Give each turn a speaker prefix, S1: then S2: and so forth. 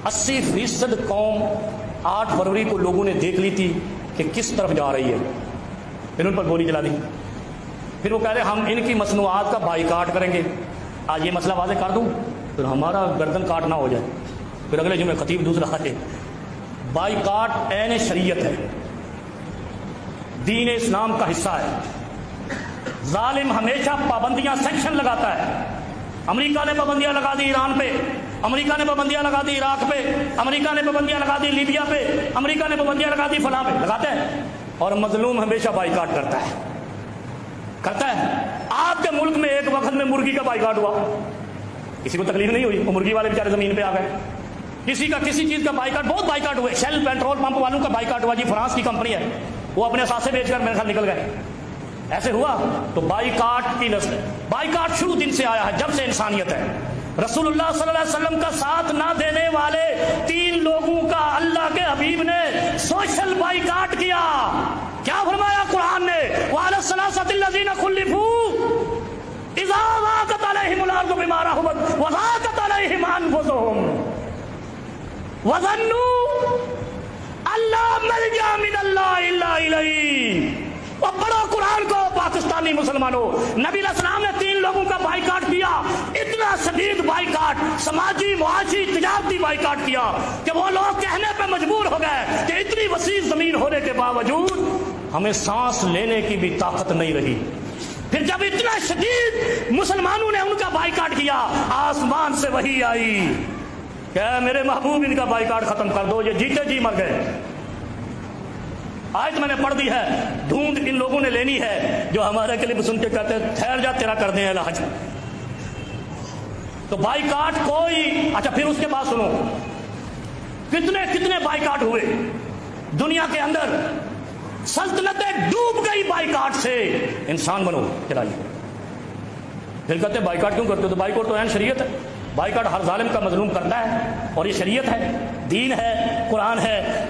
S1: 80% قوم 8 فروری کو لوگوں نے دیکھ لی تھی کہ کس طرف جا رہی ہے، پھر ان پر گولی چلا دی، پھر وہ کہہ رہے ہم ان کی مصنوعات کا بائیکاٹ کریں گے۔ آج یہ مسئلہ واضح کر دوں پھر ہمارا گردن کاٹ نہ ہو جائے، پھر اگلے جمعے خطیب دوسرا ہے۔ بائیکاٹ عین شریعت ہے، دین اسلام کا حصہ ہے۔ ظالم ہمیشہ پابندیاں سیکشن لگاتا ہے۔ امریکہ نے پابندیاں لگا دی ایران پہ، امریکہ نے پابندیاں لگا دی عراق پہ، امریکہ نے پابندیاں لگا دی لیبیا پہ، امریکہ نے پابندیاں لگا دی فلاں پہ، لگاتے ہیں، اور مظلوم ہمیشہ بائیکاٹ کرتا ہے۔ آپ کے ملک میں ایک وقت میں مرغی کا بائیکاٹ ہوا، کسی کو تکلیف نہیں ہوئی، وہ مرغی والے بیچارے زمین پہ آ گئے۔ کسی چیز کا بائیکاٹ، بہت بائیکاٹ ہوئے، شیل پیٹرول پمپ والوں کا بائیکاٹ ہوا، جی فرانس کی کمپنی ہے، وہ اپنے اثاثے بیچ کر میرے خیال نکل گئے۔ ایسے ہوا تو بائیکاٹ کی نسل، بائیکاٹ شروع دن سے آیا ہے، جب سے انسانیت ہے۔ رسول اللہ صلی اللہ علیہ وسلم کا ساتھ نہ دینے والے 3 لوگوں کا اللہ کے حبیب نے سوشل بائیکاٹ کیا۔ کیا فرمایا قرآن نے؟ وَعَلَى الثَّلَاثَةِ الَّذِينَ خُلِّفُوا إِذَا ضَاقَتْ عَلَيْهِمُ الْأَرْضُ بِمَا رَحُبَتْ وَضَاقَتْ عَلَيْهِمْ أَنفُسُهُمْ وَظَنُّوا أَن لَّا مَلْجَأَ مِنَ اللَّهِ إِلَّا إِلَيْهِ۔ اور پڑھو قرآن کو پاکستانی مسلمانوں، نبی علیہ السلام نے 3 لوگوں کا بائیکاٹ کیا، اتنا شدید بائیکاٹ، سماجی معاشی تجارتی بائیکاٹ کیا کہ وہ لوگ کہنے پہ مجبور ہو گئے کہ اتنی وسیع زمین ہونے کے باوجود ہمیں سانس لینے کی بھی طاقت نہیں رہی۔ پھر جب اتنا شدید مسلمانوں نے ان کا بائیکاٹ کیا، آسمان سے وحی آئی کہ میرے محبوب ان کا بائیکاٹ ختم کر دو، یہ جیتے جی مر گئے۔ آج میں نے پڑھ دی ہے، ڈھونڈ ان لوگوں نے لینی ہے جو ہمارے کلپ سن کے کہتے ہیں ٹھہر جا تیرا کر دیں علاج۔ تو بائیکاٹ کوئی، اچھا پھر اس کے بعد سنو کتنے بائیکاٹ ہوئے دنیا کے اندر، سلطنتیں ڈوب گئی بائیکاٹ سے۔ انسان بنو چلائیے، پھر کہتے ہیں بائیکاٹ کیوں کرتے ہو؟ تو بائیکاٹ تو عین شریعت ہے، بائیکاٹ ہر ظالم کا مظلوم کرتا ہے، اور یہ شریعت ہے، دین ہے، قرآن ہے۔